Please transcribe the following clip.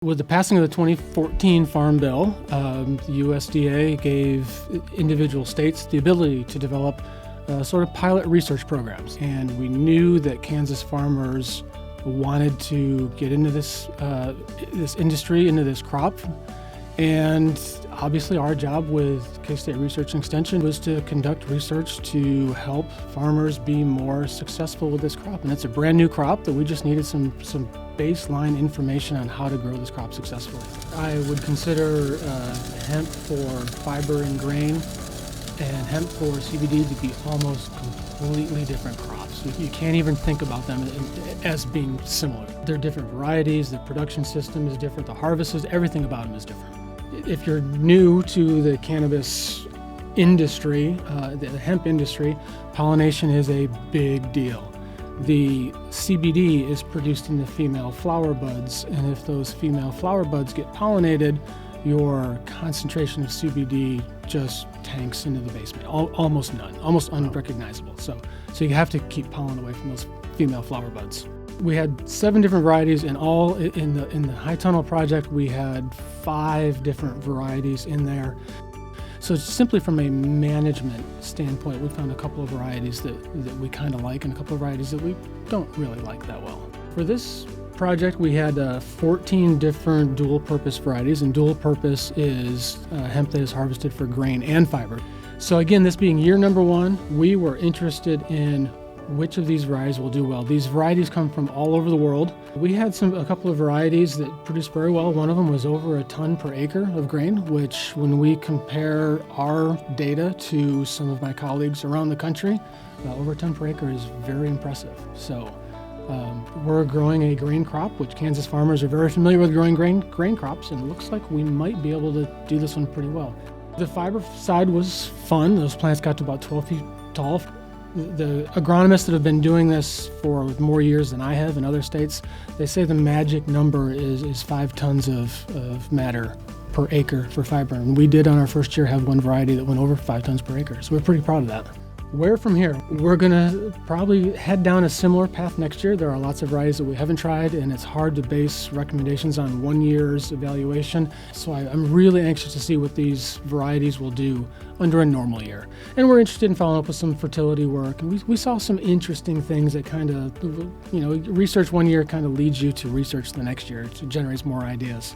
With the passing of the 2014 Farm Bill, the USDA gave individual states the ability to develop sort of pilot research programs. And we knew that Kansas farmers wanted to get into this industry, into this crop. And obviously our job with K-State Research and Extension was to conduct research to help farmers be more successful with this crop. And it's a brand new crop that we just needed some baseline information on how to grow this crop successfully. I would consider hemp for fiber and grain and hemp for CBD to be almost completely different crops. You can't even think about them as being similar. They're different varieties, the production system is different, the harvest is, everything about them is different. If you're new to the cannabis industry, the hemp industry, pollination is a big deal. The CBD is produced in the female flower buds, and if those female flower buds get pollinated, your concentration of CBD just tanks into the basement, almost none, almost unrecognizable. So you have to keep pollen away from those female flower buds. We had 7 different varieties, and all in the High Tunnel project, we had 5 different varieties in there. So simply from a management standpoint, we found a couple of varieties that we kind of like and a couple of varieties that we don't really like that well. For this project, we had 14 different dual-purpose varieties, and dual-purpose is hemp that is harvested for grain and fiber. So again, this being year number 1, we were interested in which of these varieties will do well. These varieties come from all over the world. We had a couple of varieties that produced very well. One of them was over a ton per acre of grain, which when we compare our data to some of my colleagues around the country, over a ton per acre is very impressive. So we're growing a grain crop, which Kansas farmers are very familiar with growing grain crops, and it looks like we might be able to do this one pretty well. The fiber side was fun. Those plants got to about 12 feet tall. The agronomists that have been doing this for more years than I have in other states, they say the magic number is 5 tons of matter per acre for fiber. And we did on our first year have one variety that went over 5 tons per acre. So we're pretty proud of that. Where from here? We're gonna probably head down a similar path next year. There are lots of varieties that we haven't tried, and it's hard to base recommendations on 1 year's evaluation. So I'm really anxious to see what these varieties will do under a normal year. And we're interested in following up with some fertility work. And we saw some interesting things that kind of, research 1 year kind of leads you to research the next year. It generates more ideas.